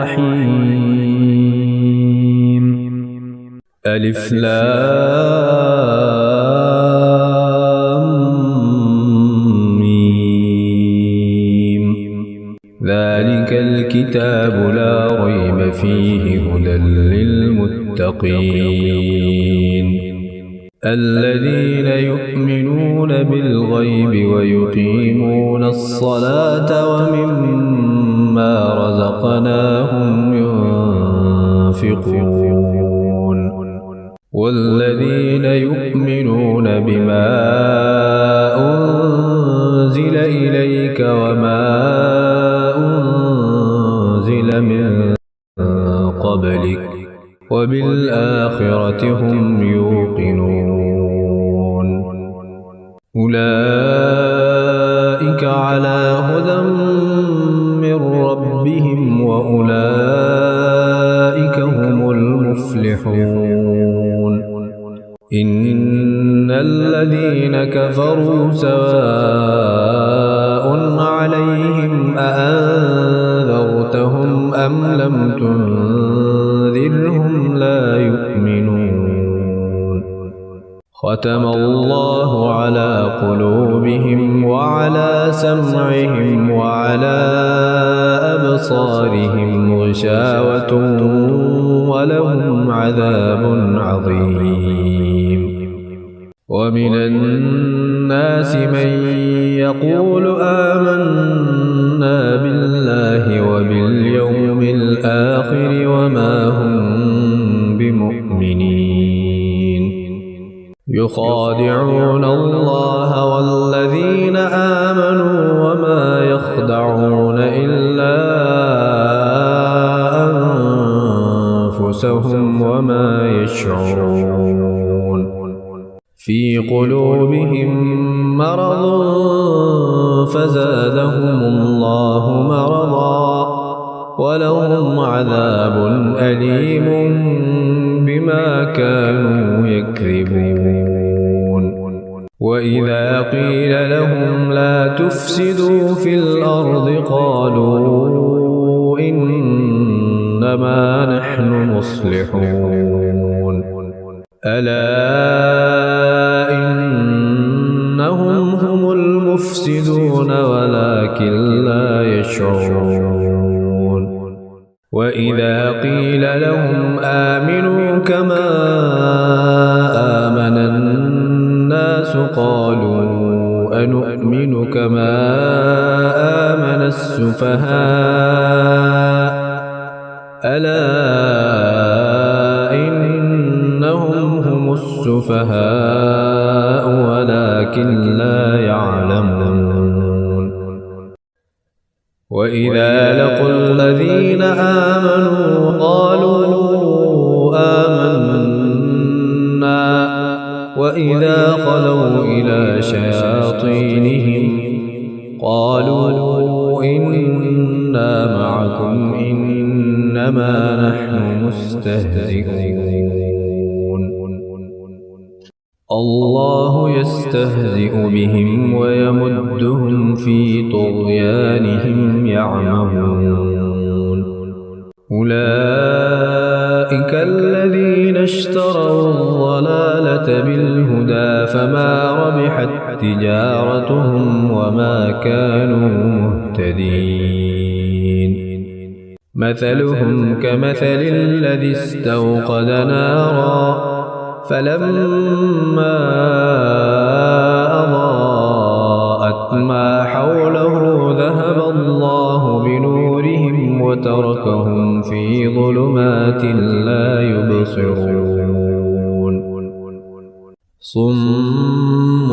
الرحيم. ألف لام ميم. ذلك الكتاب لا ريب فيه هدى للمتقين الذين يؤمنون بالغيب ويقيمون الصلاة ومما رزقناهم ينفقون والذين يؤمنون بما أنزل إليك وما أنزل من قبلك وبالآخرة هم يوقنون أولئك على هدى من ربهم وأولئك هم المفلحون إن الذين كفروا سواء عليهم أأنذرتهم أم لم تنذرهم لا يؤمنون ختم الله على قلوبهم وعلى سمعهم وعلى أبصارهم غشاوة ولهم عذاب عظيم ومن الناس من يقول آمنا بالله وباليوم الآخر وما هم بمؤمنين يخادعون الله والذين آمنوا وما يخدعون إلا أنفسهم وما يشعرون في قلوبهم مرض فزادهم الله مرضا ولهم عذاب أليم بما كانوا يكذبون وإذا قيل لهم لا تفسدوا في الأرض قالوا إنما نحن مصلحون ألا إنهم هم المفسدون ولكن لا يشعرون وإذا قيل لهم آمنوا كما آمن الناس قالوا أنؤمن كما آمن السفهاء ألا إنهم هم السفهاء ولكن لا يعلمون وإذا لقوا الذين آمنوا قالوا آمنا وإذا خلوا إلى شياطينهم قالوا إنا معكم إنما نحن مستهزئون الله يستهزئ بهم ويمدهم في طغيانهم يعمهون أولئك الذين اشتروا الضلالة بالهدى فما ربحت تجارتهم وما كانوا مهتدين مثلهم كمثل الذي استوقد نارا فلما أضاءت ما حوله ذهب الله بنورهم وتركهم في ظلمات لا يبصرون صم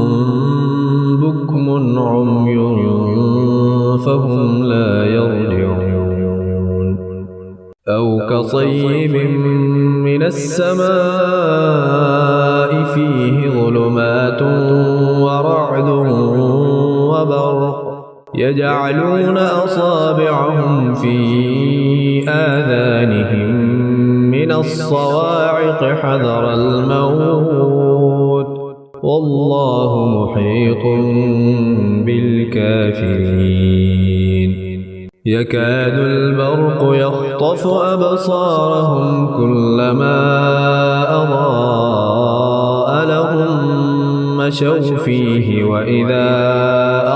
بكم عمي فهم لا يرجعون أو كصيب من السماء فيه ظلمات ورعد وبرق يجعلون أصابعهم في آذانهم من الصواعق حذر الموت والله محيط بالكافرين يكاد البرق يخطف أبصارهم كلما أضاء لهم مشوا فيه وإذا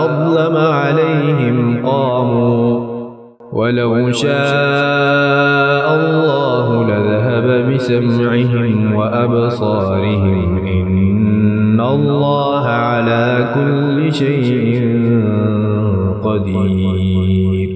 أظلم عليهم قاموا ولو شاء الله لذهب بسمعهم وأبصارهم إن الله على كل شيء قدير